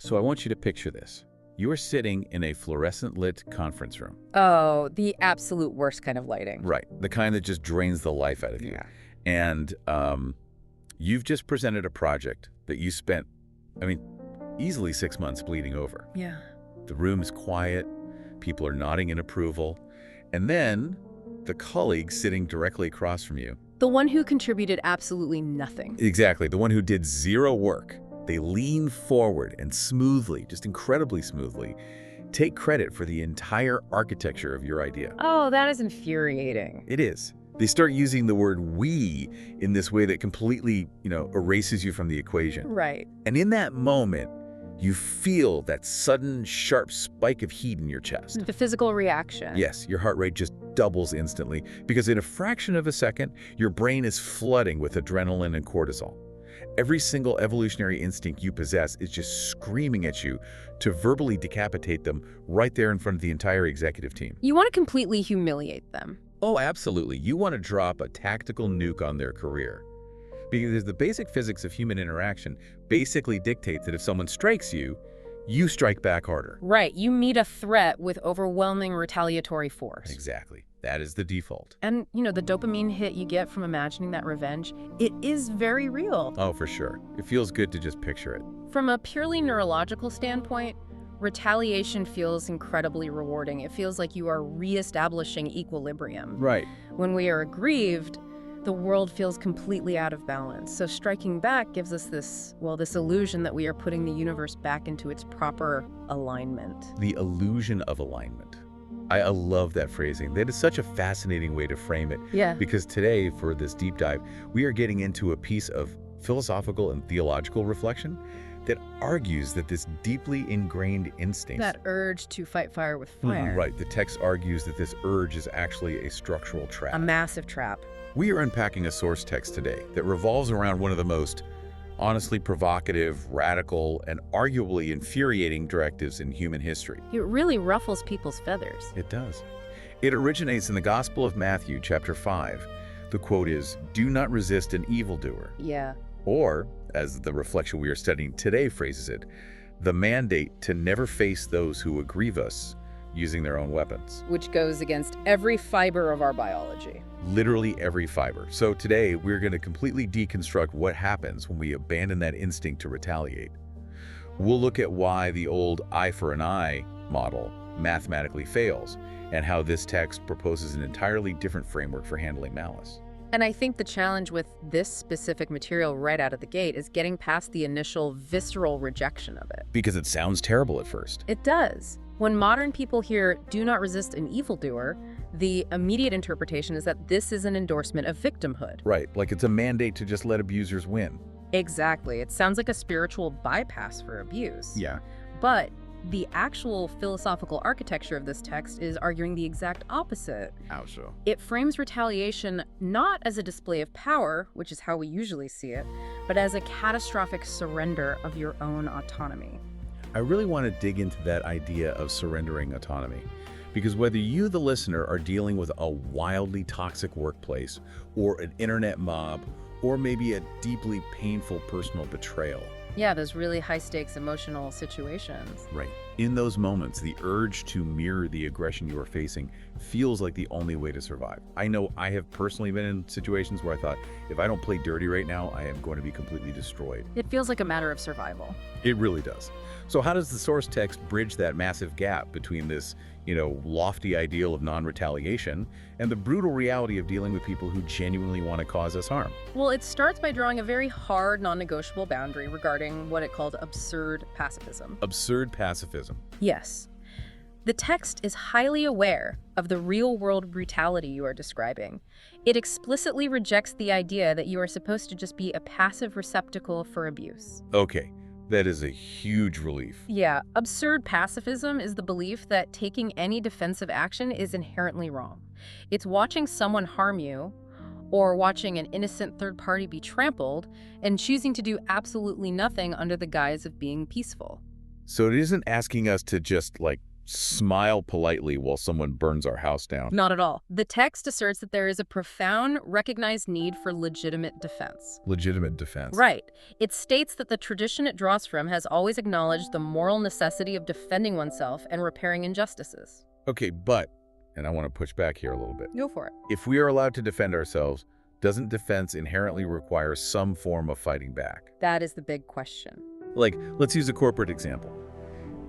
So I want you to picture this. You are sitting in a fluorescent-lit conference room. Oh, the absolute worst kind of lighting. Right, the kind that just drains the life out of you. Yeah. And you've just presented a project that you spent, easily 6 months bleeding over. Yeah. The room is quiet, people are nodding in approval, and then the colleague sitting directly across from you. The one who contributed absolutely nothing. Exactly, the one who did zero work. They lean forward and smoothly, just incredibly smoothly, take credit for the entire architecture of your idea. Oh, that is infuriating. It is. They start using the word "we" in this way that completely, erases you from the equation. Right. And in that moment, you feel that sudden, sharp spike of heat in your chest. The physical reaction. Yes, your heart rate just doubles instantly because in a fraction of a second, your brain is flooding with adrenaline and cortisol. Every single evolutionary instinct you possess is just screaming at you to verbally decapitate them right there in front of the entire executive team. You want to completely humiliate them. Oh, absolutely. You want to drop a tactical nuke on their career. Because the basic physics of human interaction basically dictates that if someone strikes you, you strike back harder. Right. You meet a threat with overwhelming retaliatory force. Exactly. That is the default. And, the dopamine hit you get from imagining that revenge, it is very real. Oh, for sure. It feels good to just picture it. From a purely neurological standpoint, retaliation feels incredibly rewarding. It feels like you are reestablishing equilibrium. Right. When we are aggrieved, the world feels completely out of balance. So striking back gives us this illusion that we are putting the universe back into its proper alignment. The illusion of alignment. I love that phrasing. That is such a fascinating way to frame it. Yeah. Because today, for this deep dive, we are getting into a piece of philosophical and theological reflection that argues that this deeply ingrained instinct... That urge to fight fire with fire. Right. The text argues that this urge is actually a structural trap. A massive trap. We are unpacking a source text today that revolves around one of the most honestly provocative, radical, and arguably infuriating directives in human history. It really ruffles people's feathers. It does. It originates in the Gospel of Matthew, chapter 5. The quote is, "Do not resist an evildoer." Yeah. Or, as the reflection we are studying today phrases it, the mandate to never face those who aggrieve us using their own weapons. Which goes against every fiber of our biology. Literally every fiber. So today, we're going to completely deconstruct what happens when we abandon that instinct to retaliate. We'll look at why the old eye for an eye model mathematically fails, and how this text proposes an entirely different framework for handling malice. And I think the challenge with this specific material right out of the gate is getting past the initial visceral rejection of it. Because it sounds terrible at first. It does. When modern people hear, "do not resist an evildoer," the immediate interpretation is that this is an endorsement of victimhood. Right, like it's a mandate to just let abusers win. Exactly. It sounds like a spiritual bypass for abuse. Yeah. But the actual philosophical architecture of this text is arguing the exact opposite. How so? It frames retaliation not as a display of power, which is how we usually see it, but as a catastrophic surrender of your own autonomy. I really want to dig into that idea of surrendering autonomy. Because whether you, the listener, are dealing with a wildly toxic workplace, or an internet mob, or maybe a deeply painful personal betrayal. Yeah, those really high-stakes emotional situations. Right. In those moments, the urge to mirror the aggression you are facing feels like the only way to survive. I know I have personally been in situations where I thought, if I don't play dirty right now, I am going to be completely destroyed. It feels like a matter of survival. It really does. So how does the source text bridge that massive gap between this, lofty ideal of non-retaliation and the brutal reality of dealing with people who genuinely want to cause us harm? Well, it starts by drawing a very hard, non-negotiable boundary regarding what it called absurd pacifism. Absurd pacifism. Yes. The text is highly aware of the real-world brutality you are describing. It explicitly rejects the idea that you are supposed to just be a passive receptacle for abuse. Okay. That is a huge relief. Yeah, absurd pacifism is the belief that taking any defensive action is inherently wrong. It's watching someone harm you, or watching an innocent third party be trampled, and choosing to do absolutely nothing under the guise of being peaceful. So it isn't asking us to just, smile politely while someone burns our house down. Not at all. The text asserts that there is a profound, recognized need for legitimate defense. Legitimate defense. Right. It states that the tradition it draws from has always acknowledged the moral necessity of defending oneself and repairing injustices. Okay, but, and I want to push back here a little bit. Go for it. If we are allowed to defend ourselves, doesn't defense inherently require some form of fighting back? That is the big question. Like, let's use a corporate example.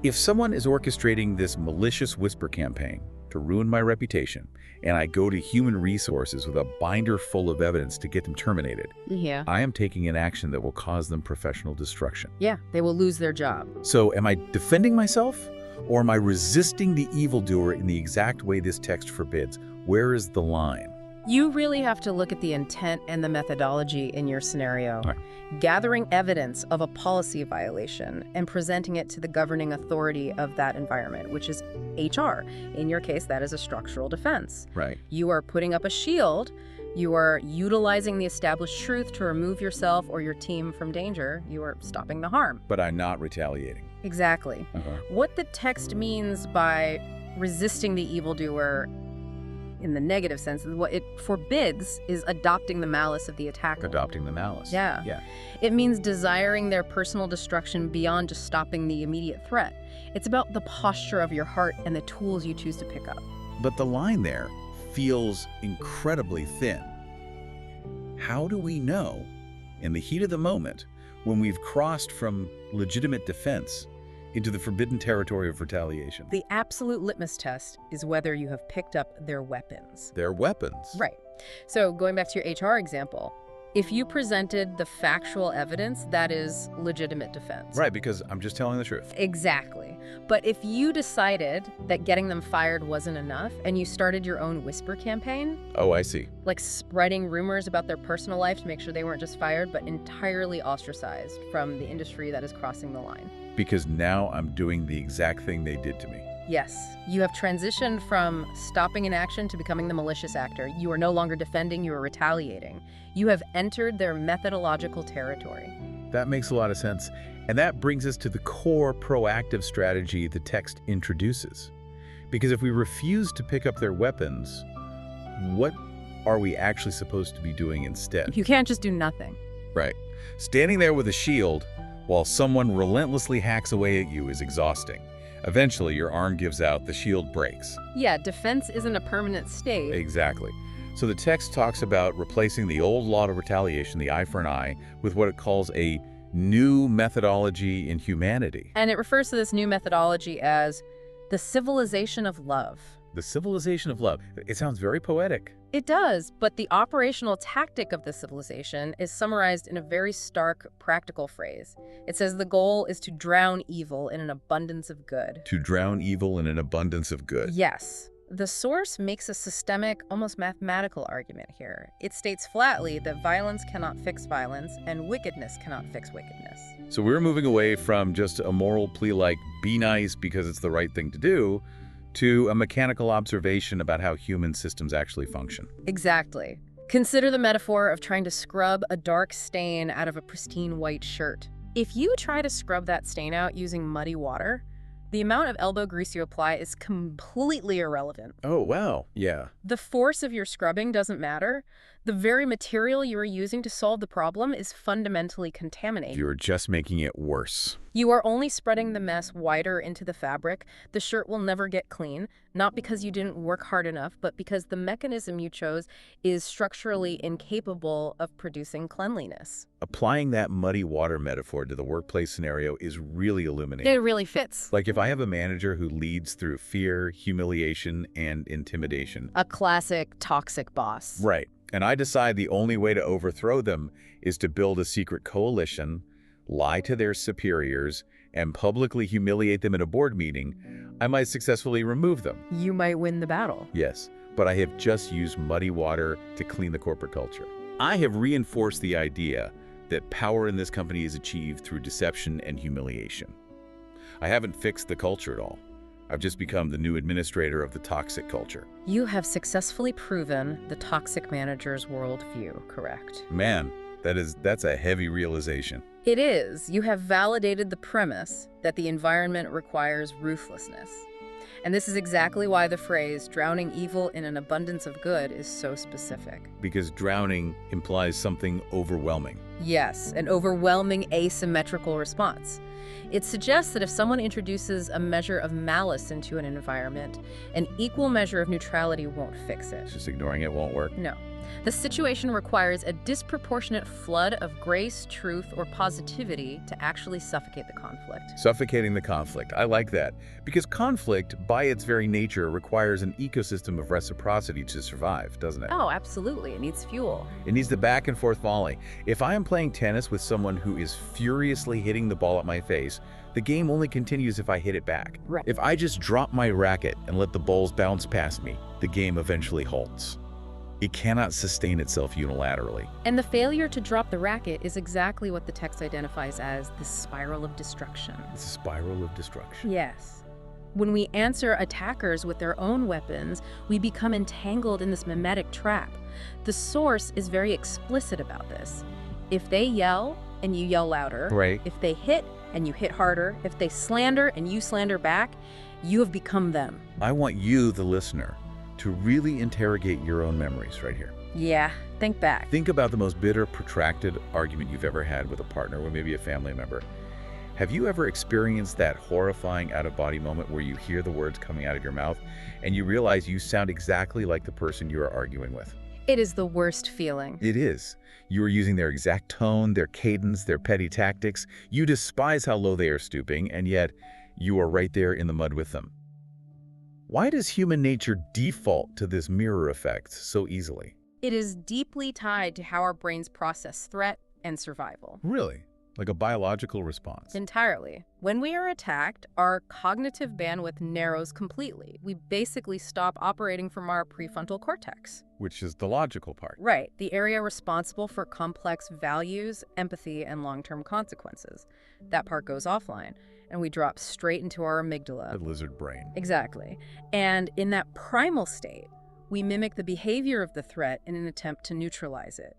If someone is orchestrating this malicious whisper campaign to ruin my reputation, and I go to human resources with a binder full of evidence to get them terminated, Yeah. I am taking an action that will cause them professional destruction. Yeah, they will lose their job. So am I defending myself, or am I resisting the evildoer in the exact way this text forbids? Where is the line? You really have to look at the intent and the methodology in your scenario. Right. Gathering evidence of a policy violation and presenting it to the governing authority of that environment, which is HR. In your case, that is a structural defense. Right. You are putting up a shield. You are utilizing the established truth to remove yourself or your team from danger. You are stopping the harm. But I'm not retaliating. Exactly. What the text means by resisting the evildoer in the negative sense, what it forbids is adopting the malice of the attacker. Adopting the malice. Yeah. Yeah. It means desiring their personal destruction beyond just stopping the immediate threat. It's about the posture of your heart and the tools you choose to pick up. But the line there feels incredibly thin. How do we know, in the heat of the moment, when we've crossed from legitimate defense into the forbidden territory of retaliation? The absolute litmus test is whether you have picked up their weapons. Their weapons. Right. So going back to your HR example, if you presented the factual evidence, that is legitimate defense. Right, because I'm just telling the truth. Exactly. But if you decided that getting them fired wasn't enough and you started your own whisper campaign, Oh, I see. like spreading rumors about their personal life to make sure they weren't just fired, but entirely ostracized from the industry that is crossing the line. Because now I'm doing the exact thing they did to me. Yes, you have transitioned from stopping an action to becoming the malicious actor. You are no longer defending, you are retaliating. You have entered their methodological territory. That makes a lot of sense. And that brings us to the core proactive strategy the text introduces. Because if we refuse to pick up their weapons, what are we actually supposed to be doing instead? You can't just do nothing. Right. Standing there with a shield while someone relentlessly hacks away at you is exhausting. Eventually, your arm gives out, the shield breaks. Yeah, defense isn't a permanent state. Exactly. So the text talks about replacing the old law of retaliation, the eye for an eye, with what it calls a new methodology in humanity. And it refers to this new methodology as the civilization of love. The civilization of love. It sounds very poetic. It does, but the operational tactic of the civilization is summarized in a very stark, practical phrase. It says the goal is to drown evil in an abundance of good. To drown evil in an abundance of good. Yes. The source makes a systemic, almost mathematical argument here. It states flatly that violence cannot fix violence and wickedness cannot fix wickedness. So we're moving away from just a moral plea like, be nice because it's the right thing to do, to a mechanical observation about how human systems actually function. Exactly. Consider the metaphor of trying to scrub a dark stain out of a pristine white shirt. If you try to scrub that stain out using muddy water, the amount of elbow grease you apply is completely irrelevant. Oh, wow. Yeah. The force of your scrubbing doesn't matter. The very material you are using to solve the problem is fundamentally contaminated. You're just making it worse. You are only spreading the mess wider into the fabric. The shirt will never get clean, not because you didn't work hard enough, but because the mechanism you chose is structurally incapable of producing cleanliness. Applying that muddy water metaphor to the workplace scenario is really illuminating. It really fits. Like if I have a manager who leads through fear, humiliation, and intimidation. A classic toxic boss. Right. And I decide the only way to overthrow them is to build a secret coalition, lie to their superiors, and publicly humiliate them in a board meeting, I might successfully remove them. You might win the battle. Yes, but I have just used muddy water to clean the corporate culture. I have reinforced the idea that power in this company is achieved through deception and humiliation. I haven't fixed the culture at all. I've just become the new administrator of the toxic culture. You have successfully proven the toxic manager's worldview, correct? Man, that's a heavy realization. It is. You have validated the premise that the environment requires ruthlessness. And this is exactly why the phrase drowning evil in an abundance of good is so specific. Because drowning implies something overwhelming. Yes, an overwhelming asymmetrical response. It suggests that if someone introduces a measure of malice into an environment, an equal measure of neutrality won't fix it. Just ignoring it won't work. No. The situation requires a disproportionate flood of grace, truth, or positivity to actually suffocate the conflict. Suffocating the conflict. I like that. Because conflict, by its very nature, requires an ecosystem of reciprocity to survive, doesn't it? Oh, absolutely. It needs fuel. It needs the back and forth volley. If I am playing tennis with someone who is furiously hitting the ball at my face, the game only continues if I hit it back. Right. If I just drop my racket and let the balls bounce past me, the game eventually halts. It cannot sustain itself unilaterally. And the failure to drop the racket is exactly what the text identifies as the spiral of destruction. It's a spiral of destruction. Yes. When we answer attackers with their own weapons, we become entangled in this mimetic trap. The source is very explicit about this. If they yell and you yell louder, Right. if they hit and you hit harder, if they slander and you slander back, you have become them. I want you, the listener, to really interrogate your own memories right here. Yeah, think back. Think about the most bitter, protracted argument you've ever had with a partner or maybe a family member. Have you ever experienced that horrifying out-of-body moment where you hear the words coming out of your mouth and you realize you sound exactly like the person you are arguing with? It is the worst feeling. It is. You are using their exact tone, their cadence, their petty tactics. You despise how low they are stooping, and yet you are right there in the mud with them. Why does human nature default to this mirror effect so easily? It is deeply tied to how our brains process threat and survival. Really? Like a biological response? Entirely. When we are attacked, our cognitive bandwidth narrows completely. We basically stop operating from our prefrontal cortex. Which is the logical part. Right, the area responsible for complex values, empathy, and long-term consequences. That part goes offline, and we drop straight into our amygdala. The lizard brain. Exactly. And in that primal state, we mimic the behavior of the threat in an attempt to neutralize it.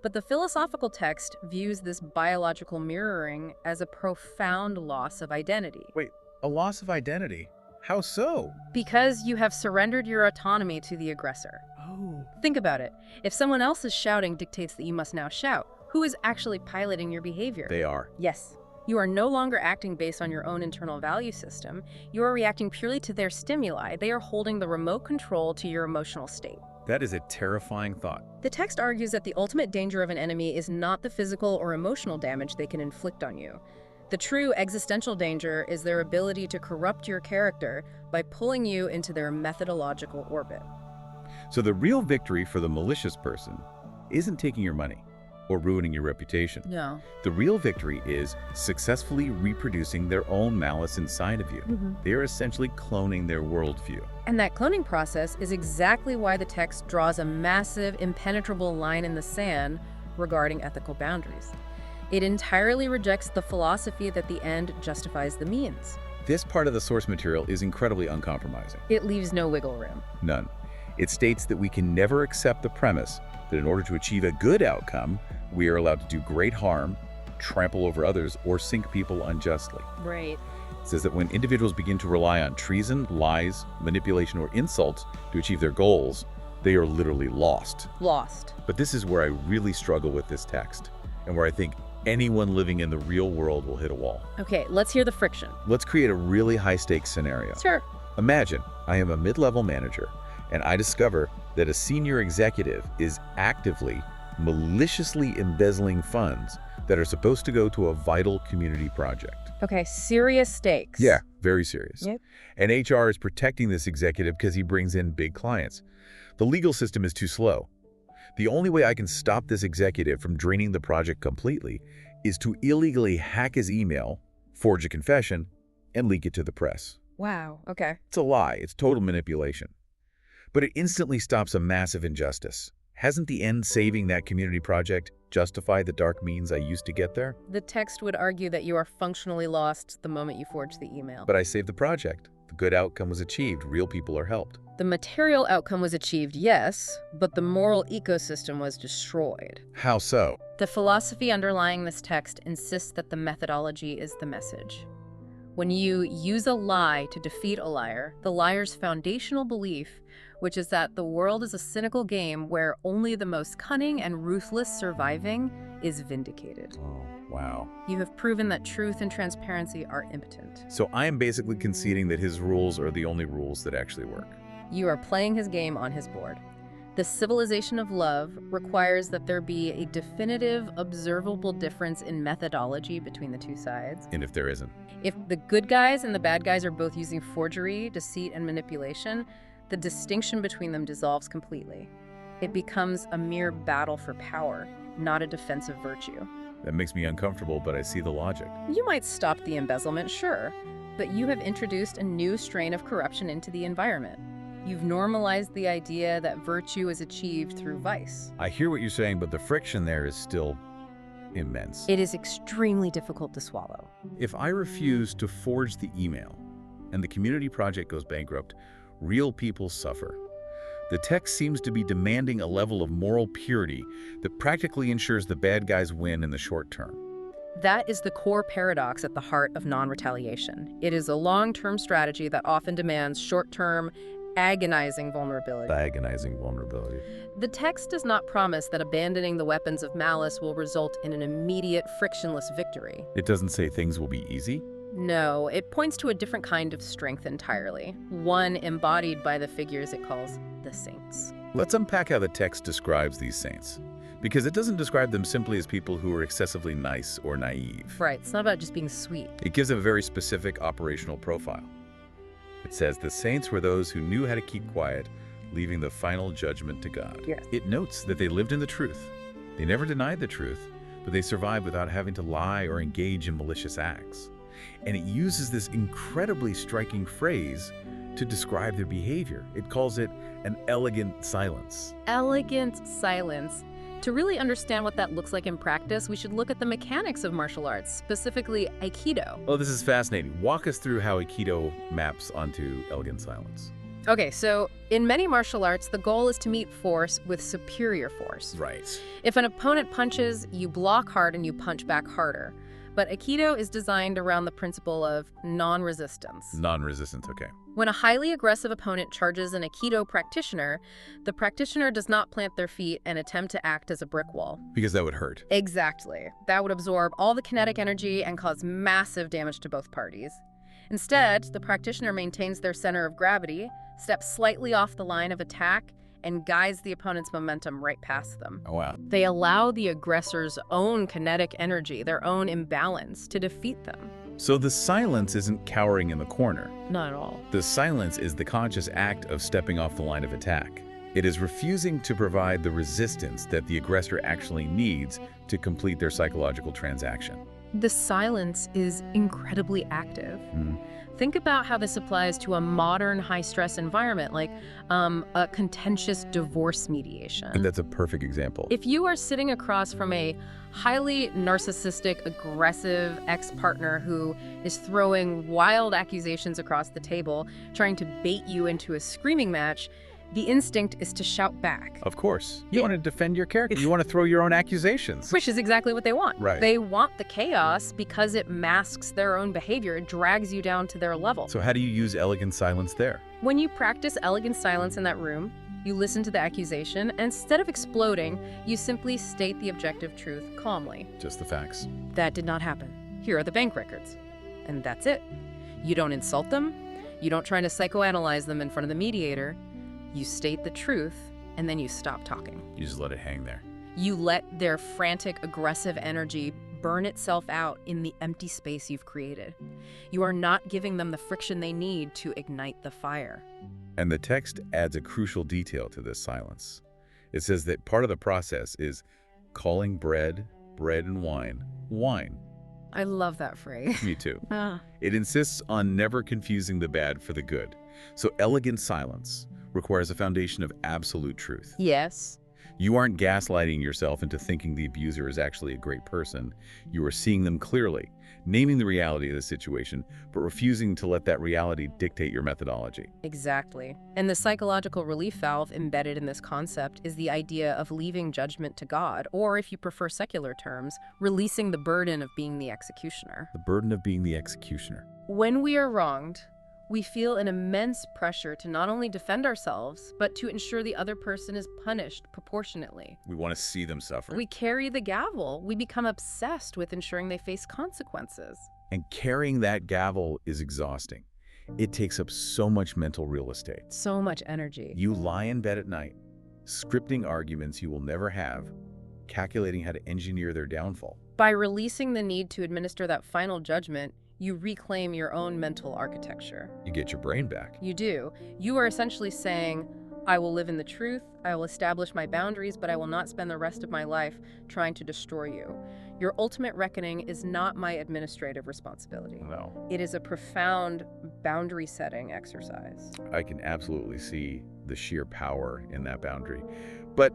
But the philosophical text views this biological mirroring as a profound loss of identity. Wait, a loss of identity? How so? Because you have surrendered your autonomy to the aggressor. Oh. Think about it. If someone else's shouting dictates that you must now shout, who is actually piloting your behavior? They are. Yes. You are no longer acting based on your own internal value system. You are reacting purely to their stimuli. They are holding the remote control to your emotional state. That is a terrifying thought. The text argues that the ultimate danger of an enemy is not the physical or emotional damage they can inflict on you. The true existential danger is their ability to corrupt your character by pulling you into their methodological orbit. So the real victory for the malicious person isn't taking your money or ruining your reputation. No. The real victory is successfully reproducing their own malice inside of you. They are essentially cloning their worldview. And that cloning process is exactly why the text draws a massive, impenetrable line in the sand regarding ethical boundaries. It entirely rejects the philosophy that the end justifies the means. This part of the source material is incredibly uncompromising. It leaves no wiggle room. None. It states that we can never accept the premise that in order to achieve a good outcome, we are allowed to do great harm, trample over others, or sink people unjustly. Right. It says that when individuals begin to rely on treason, lies, manipulation, or insults to achieve their goals, they are literally lost. Lost. But this is where I really struggle with this text, and where I think anyone living in the real world will hit a wall. Okay, let's hear the friction. Let's create a really high-stakes scenario. Sure. Imagine I am a mid-level manager, and I discover that a senior executive is actively, maliciously embezzling funds that are supposed to go to a vital community project. Okay, serious stakes. Yeah, very serious. Yep. And HR is protecting this executive because he brings in big clients. The legal system is too slow. The only way I can stop this executive from draining the project completely is to illegally hack his email, forge a confession, and leak it to the press. Wow, okay. It's a lie. It's total manipulation. But it instantly stops a massive injustice. Hasn't the end saving that community project justified the dark means I used to get there? The text would argue that you are functionally lost the moment you forge the email. But I saved the project. The good outcome was achieved. Real people are helped. The material outcome was achieved, yes, but the moral ecosystem was destroyed. How so? The philosophy underlying this text insists that the methodology is the message. When you use a lie to defeat a liar, the liar's foundational belief, which is that the world is a cynical game where only the most cunning and ruthless surviving, is vindicated. Oh, wow. You have proven that truth and transparency are impotent. So I am basically conceding that his rules are the only rules that actually work. You are playing his game on his board. The civilization of love requires that there be a definitive, observable difference in methodology between the two sides. And if there isn't? If the good guys and the bad guys are both using forgery, deceit, and manipulation, the distinction between them dissolves completely. It becomes a mere battle for power, not a defensive virtue. That makes me uncomfortable, but I see the logic. You might stop the embezzlement, sure, but you have introduced a new strain of corruption into the environment. You've normalized the idea that virtue is achieved through vice. I hear what you're saying, but the friction there is still immense. It is extremely difficult to swallow. If I refuse to forge the email and the community project goes bankrupt, real people suffer. The text seems to be demanding a level of moral purity that practically ensures the bad guys win in the short term. That is the core paradox at the heart of non-retaliation. It is a long-term strategy that often demands short-term, agonizing vulnerability. The text does not promise that abandoning the weapons of malice will result in an immediate, frictionless victory. It doesn't say things will be easy? No, it points to a different kind of strength entirely, one embodied by the figures it calls the saints. Let's unpack how the text describes these saints, because it doesn't describe them simply as people who are excessively nice or naive. Right, it's not about just being sweet. It gives a very specific operational profile. It says the saints were those who knew how to keep quiet, leaving the final judgment to God. Yes. It notes that they lived in the truth. They never denied the truth, but they survived without having to lie or engage in malicious acts. And it uses this incredibly striking phrase to describe their behavior. It calls it an elegant silence. Elegant silence. To really understand what that looks like in practice, we should look at the mechanics of martial arts, specifically Aikido. Oh, this is fascinating. Walk us through how Aikido maps onto elegant silence. Okay, so in many martial arts, the goal is to meet force with superior force. Right. If an opponent punches, you block hard and you punch back harder. But Aikido is designed around the principle of non-resistance. Non-resistance, okay. When a highly aggressive opponent charges an Aikido practitioner, the practitioner does not plant their feet and attempt to act as a brick wall. Because that would hurt. Exactly. That would absorb all the kinetic energy and cause massive damage to both parties. Instead, the practitioner maintains their center of gravity, steps slightly off the line of attack, and guides the opponent's momentum right past them. Oh, wow. They allow the aggressor's own kinetic energy, their own imbalance, to defeat them. So the silence isn't cowering in the corner. Not at all. The silence is the conscious act of stepping off the line of attack. It is refusing to provide the resistance that the aggressor actually needs to complete their psychological transaction. The silence is incredibly active. Think about how this applies to a modern high-stress environment like a contentious divorce mediation. That's a perfect example. If you are sitting across from a highly narcissistic, aggressive ex-partner who is throwing wild accusations across the table, trying to bait you into a screaming match, the instinct is to shout back. Of course. You want to defend your character. You want to throw your own accusations. Which is exactly what they want. Right. They want the chaos because it masks their own behavior. It drags you down to their level. So how do you use elegant silence there? When you practice elegant silence in that room, you listen to the accusation, and instead of exploding, you simply state the objective truth calmly. Just the facts. That did not happen. Here are the bank records. And that's it. You don't insult them. You don't try to psychoanalyze them in front of the mediator. You state the truth, and then you stop talking. You just let it hang there. You let their frantic, aggressive energy burn itself out in the empty space you've created. You are not giving them the friction they need to ignite the fire. And the text adds a crucial detail to this silence. It says that part of the process is calling bread, bread and wine, wine. I love that phrase. Me too. It insists on never confusing the bad for the good. So elegant silence requires a foundation of absolute truth. Yes. You aren't gaslighting yourself into thinking the abuser is actually a great person. You are seeing them clearly, naming the reality of the situation, but refusing to let that reality dictate your methodology. Exactly. And the psychological relief valve embedded in this concept is the idea of leaving judgment to God, or if you prefer secular terms, releasing the burden of being the executioner. The burden of being the executioner. When we are wronged, we feel an immense pressure to not only defend ourselves, but to ensure the other person is punished proportionately. We want to see them suffer. We carry the gavel. We become obsessed with ensuring they face consequences. And carrying that gavel is exhausting. It takes up so much mental real estate. So much energy. You lie in bed at night, scripting arguments you will never have, calculating how to engineer their downfall. By releasing the need to administer that final judgment, you reclaim your own mental architecture. You get your brain back. You do. You are essentially saying, I will live in the truth, I will establish my boundaries, but I will not spend the rest of my life trying to destroy you. Your ultimate reckoning is not my administrative responsibility. No. It is a profound boundary setting exercise. I can absolutely see the sheer power in that boundary. But,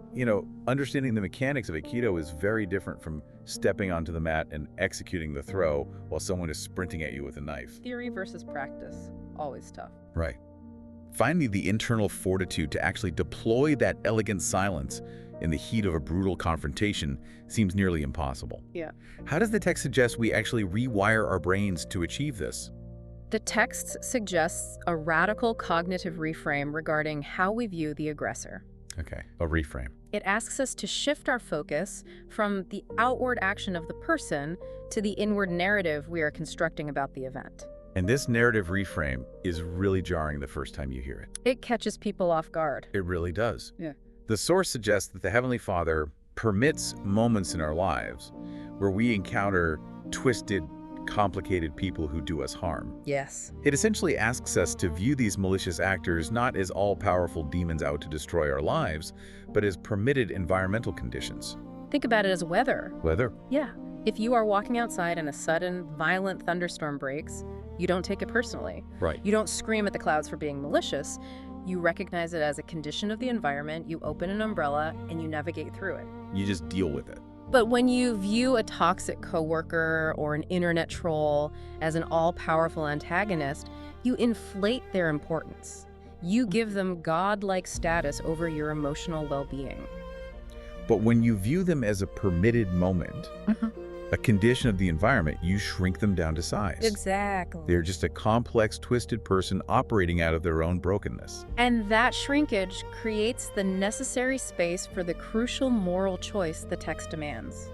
understanding the mechanics of Aikido is very different from stepping onto the mat and executing the throw while someone is sprinting at you with a knife. Theory versus practice, always tough. Right. Finding the internal fortitude to actually deploy that elegant silence in the heat of a brutal confrontation seems nearly impossible. Yeah. How does the text suggest we actually rewire our brains to achieve this? The text suggests a radical cognitive reframe regarding how we view the aggressor. Okay, a reframe. It asks us to shift our focus from the outward action of the person to the inward narrative we are constructing about the event. And this narrative reframe is really jarring the first time you hear it. It catches people off guard. It really does. Yeah. The source suggests that the Heavenly Father permits moments in our lives where we encounter twisted, complicated people who do us harm. Yes. It essentially asks us to view these malicious actors not as all-powerful demons out to destroy our lives, but as permitted environmental conditions. Think about it as weather. Weather. Yeah. If you are walking outside and a sudden, violent thunderstorm breaks, you don't take it personally. Right. You don't scream at the clouds for being malicious. You recognize it as a condition of the environment, you open an umbrella, and you navigate through it. You just deal with it. But when you view a toxic coworker or an internet troll as an all-powerful antagonist, you inflate their importance. You give them god-like status over your emotional well-being. But when you view them as a permitted moment, a condition of the environment, you shrink them down to size. Exactly. They're just a complex, twisted person operating out of their own brokenness. And that shrinkage creates the necessary space for the crucial moral choice the text demands.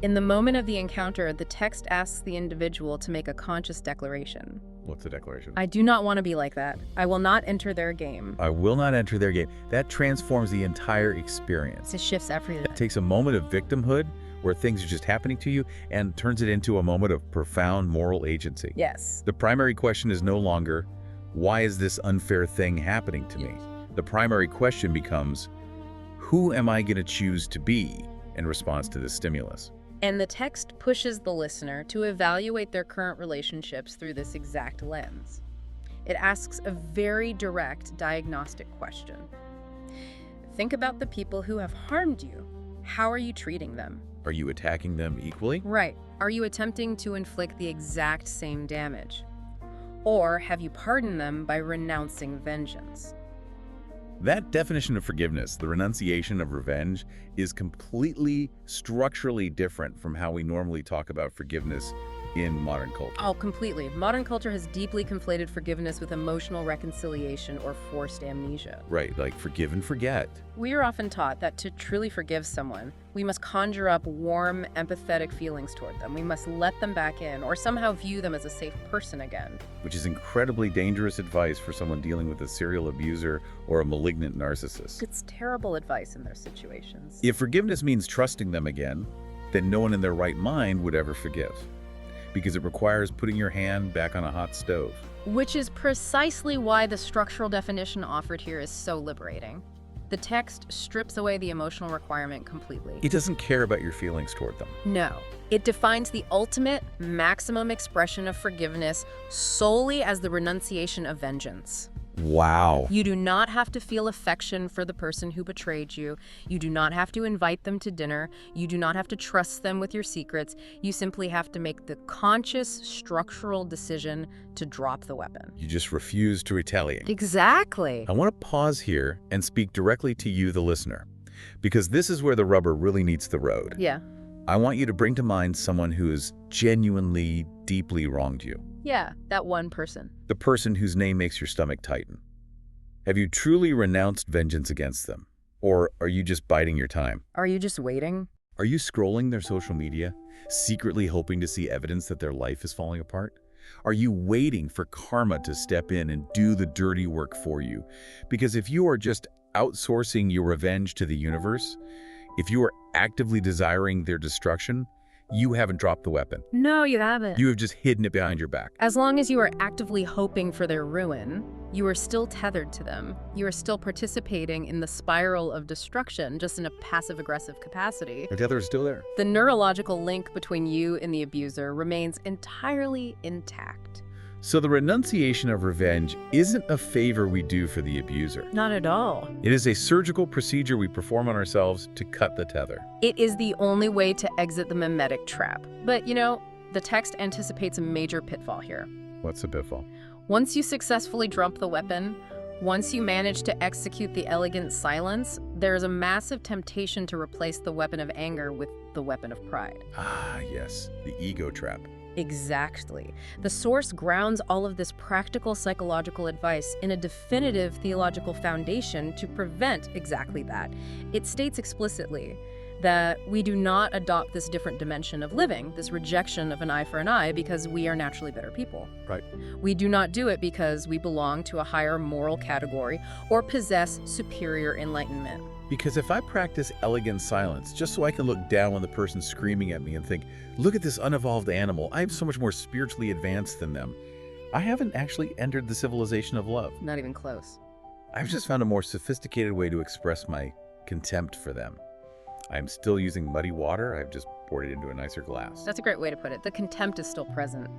In the moment of the encounter, the text asks the individual to make a conscious declaration. What's the declaration? I do not want to be like that. I will not enter their game. I will not enter their game. That transforms the entire experience. It shifts everything. It takes a moment of victimhood where things are just happening to you and turns it into a moment of profound moral agency. Yes. The primary question is no longer, why is this unfair thing happening to me? The primary question becomes, who am I going to choose to be in response to this stimulus? And the text pushes the listener to evaluate their current relationships through this exact lens. It asks a very direct diagnostic question. Think about the people who have harmed you. How are you treating them? Are you attacking them equally? Right. Are you attempting to inflict the exact same damage? Or have you pardoned them by renouncing vengeance? That definition of forgiveness, the renunciation of revenge, is completely structurally different from how we normally talk about forgiveness in modern culture. Oh, completely. Modern culture has deeply conflated forgiveness with emotional reconciliation or forced amnesia. Right, like forgive and forget. We are often taught that to truly forgive someone, we must conjure up warm, empathetic feelings toward them. We must let them back in or somehow view them as a safe person again. Which is incredibly dangerous advice for someone dealing with a serial abuser or a malignant narcissist. It's terrible advice in their situations. If forgiveness means trusting them again, then no one in their right mind would ever forgive, because it requires putting your hand back on a hot stove. Which is precisely why the structural definition offered here is so liberating. The text strips away the emotional requirement completely. It doesn't care about your feelings toward them. No. It defines the ultimate, maximum expression of forgiveness solely as the renunciation of vengeance. Wow. You do not have to feel affection for the person who betrayed you. You do not have to invite them to dinner. You do not have to trust them with your secrets. You simply have to make the conscious, structural decision to drop the weapon. You just refuse to retaliate. Exactly. I want to pause here and speak directly to you, the listener, because this is where the rubber really meets the road. Yeah. I want you to bring to mind someone who has genuinely, deeply wronged you. Yeah, that one person. The person whose name makes your stomach tighten. Have you truly renounced vengeance against them? Or are you just biding your time? Are you just waiting? Are you scrolling their social media, secretly hoping to see evidence that their life is falling apart? Are you waiting for karma to step in and do the dirty work for you? Because if you are just outsourcing your revenge to the universe, if you are actively desiring their destruction, you haven't dropped the weapon. No, you haven't. You have just hidden it behind your back. As long as you are actively hoping for their ruin, you are still tethered to them. You are still participating in the spiral of destruction, just in a passive-aggressive capacity. The tether is still there. The neurological link between you and the abuser remains entirely intact. So the renunciation of revenge isn't a favor we do for the abuser. Not at all. It is a surgical procedure we perform on ourselves to cut the tether. It is the only way to exit the mimetic trap. But, the text anticipates a major pitfall here. What's the pitfall? Once you successfully drop the weapon, once you manage to execute the elegant silence, there is a massive temptation to replace the weapon of anger with the weapon of pride. Ah, yes, the ego trap. Exactly. The source grounds all of this practical psychological advice in a definitive theological foundation to prevent exactly that. It states explicitly that we do not adopt this different dimension of living, this rejection of an eye for an eye, because we are naturally better people. Right. We do not do it because we belong to a higher moral category or possess superior enlightenment. Because if I practice elegant silence just so I can look down on the person screaming at me and think, look at this unevolved animal, I'm so much more spiritually advanced than them, I haven't actually entered the civilization of love. Not even close. I've just found a more sophisticated way to express my contempt for them. I'm still using muddy water, I've just poured it into a nicer glass. That's a great way to put it. The contempt is still present.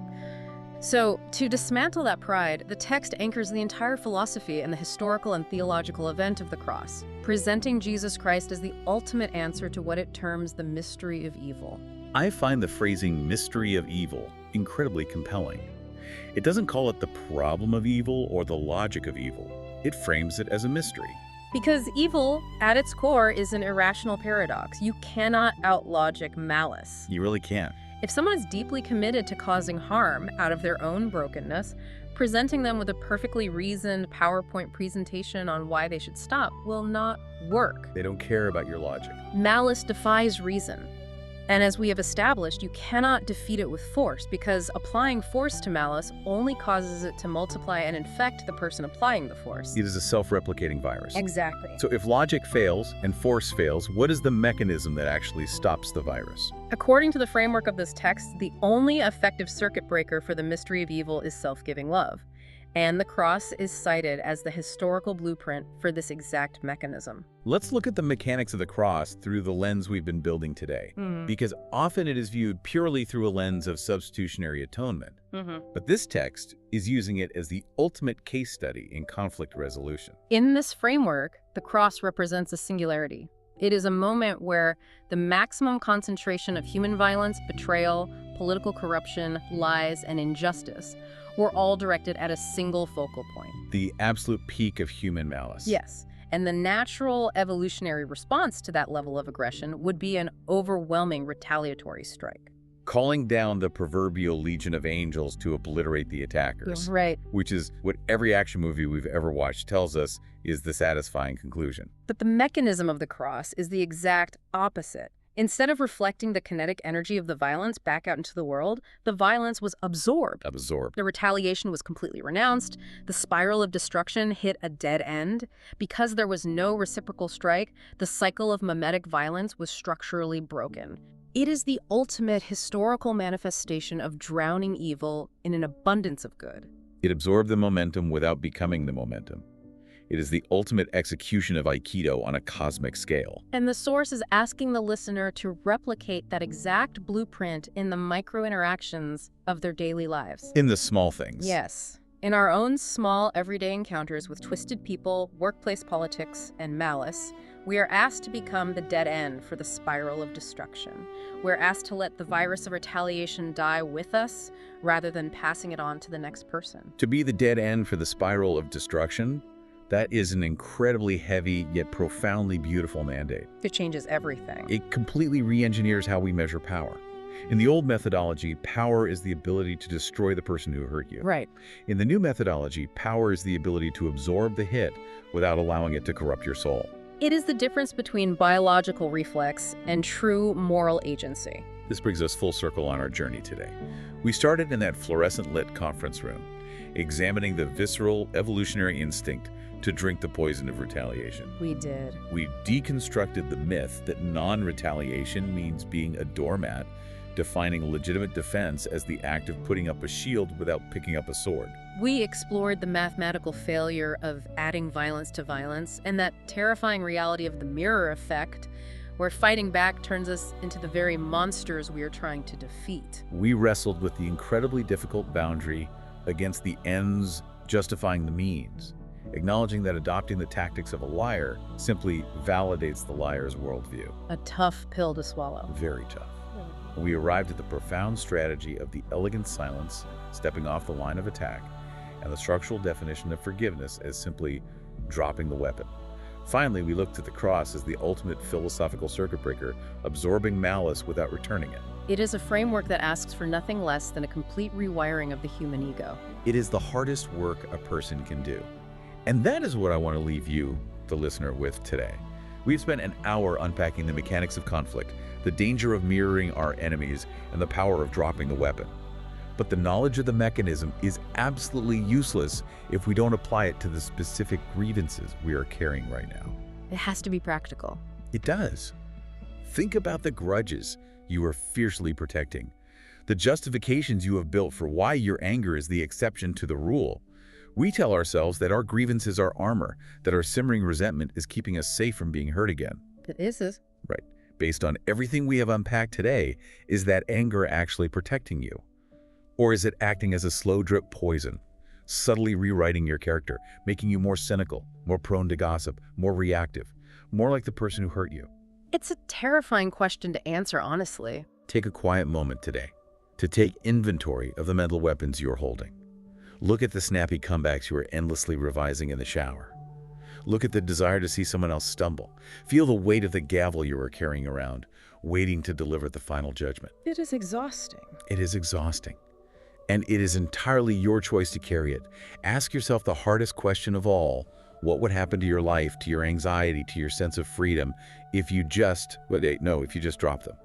So, to dismantle that pride, the text anchors the entire philosophy and the historical and theological event of the cross, presenting Jesus Christ as the ultimate answer to what it terms the mystery of evil. I find the phrasing mystery of evil incredibly compelling. It doesn't call it the problem of evil or the logic of evil. It frames it as a mystery. Because evil, at its core, is an irrational paradox. You cannot outlogic malice. You really can't. If someone is deeply committed to causing harm out of their own brokenness, presenting them with a perfectly reasoned PowerPoint presentation on why they should stop will not work. They don't care about your logic. Malice defies reason. And as we have established, you cannot defeat it with force, because applying force to malice only causes it to multiply and infect the person applying the force. It is a self-replicating virus. Exactly. So if logic fails and force fails, what is the mechanism that actually stops the virus? According to the framework of this text, the only effective circuit breaker for the mystery of evil is self-giving love. And the cross is cited as the historical blueprint for this exact mechanism. Let's look at the mechanics of the cross through the lens we've been building today, because often it is viewed purely through a lens of substitutionary atonement. But this text is using it as the ultimate case study in conflict resolution. In this framework, the cross represents a singularity. It is a moment where the maximum concentration of human violence, betrayal, political corruption, lies, and injustice were all directed at a single focal point. The absolute peak of human malice. Yes, and the natural evolutionary response to that level of aggression would be an overwhelming retaliatory strike. Calling down the proverbial legion of angels to obliterate the attackers. Right. Which is what every action movie we've ever watched tells us is the satisfying conclusion. But the mechanism of the cross is the exact opposite. Instead of reflecting the kinetic energy of the violence back out into the world, the violence was absorbed. The retaliation was completely renounced. The spiral of destruction hit a dead end. Because there was no reciprocal strike, the cycle of mimetic violence was structurally broken. It is the ultimate historical manifestation of drowning evil in an abundance of good. It absorbed the momentum without becoming the momentum. It is the ultimate execution of Aikido on a cosmic scale. And the source is asking the listener to replicate that exact blueprint in the micro-interactions of their daily lives. In the small things. Yes. In our own small, everyday encounters with twisted people, workplace politics, and malice, we are asked to become the dead end for the spiral of destruction. We're asked to let the virus of retaliation die with us, rather than passing it on to the next person. To be the dead end for the spiral of destruction, that is an incredibly heavy yet profoundly beautiful mandate. It changes everything. It completely re-engineers how we measure power. In the old methodology, power is the ability to destroy the person who hurt you. Right. In the new methodology, power is the ability to absorb the hit without allowing it to corrupt your soul. It is the difference between biological reflex and true moral agency. This brings us full circle on our journey today. We started in that fluorescent-lit conference room, examining the visceral evolutionary instinct to drink the poison of retaliation. We did. We deconstructed the myth that non-retaliation means being a doormat, defining legitimate defense as the act of putting up a shield without picking up a sword. We explored the mathematical failure of adding violence to violence and that terrifying reality of the mirror effect, where fighting back turns us into the very monsters we are trying to defeat. We wrestled with the incredibly difficult boundary against the ends justifying the means, acknowledging that adopting the tactics of a liar simply validates the liar's worldview. A tough pill to swallow. Very tough. We arrived at the profound strategy of the elegant silence, stepping off the line of attack, and the structural definition of forgiveness as simply dropping the weapon. Finally, we looked at the cross as the ultimate philosophical circuit breaker, absorbing malice without returning it. It is a framework that asks for nothing less than a complete rewiring of the human ego. It is the hardest work a person can do. And that is what I want to leave you, the listener, with today. We've spent an hour unpacking the mechanics of conflict, the danger of mirroring our enemies, and the power of dropping the weapon. But the knowledge of the mechanism is absolutely useless if we don't apply it to the specific grievances we are carrying right now. It has to be practical. It does. Think about the grudges you are fiercely protecting, the justifications you have built for why your anger is the exception to the rule. We tell ourselves that our grievances are armor, that our simmering resentment is keeping us safe from being hurt again. It is. Right. Based on everything we have unpacked today, is that anger actually protecting you? Or is it acting as a slow drip poison, subtly rewriting your character, making you more cynical, more prone to gossip, more reactive, more like the person who hurt you? It's a terrifying question to answer, honestly. Take a quiet moment today to take inventory of the mental weapons you're holding. Look at the snappy comebacks you are endlessly revising in the shower. Look at the desire to see someone else stumble. Feel the weight of the gavel you are carrying around, waiting to deliver the final judgment. It is exhausting. It is exhausting. And it is entirely your choice to carry it. Ask yourself the hardest question of all. What would happen to your life, to your anxiety, to your sense of freedom if you just drop them?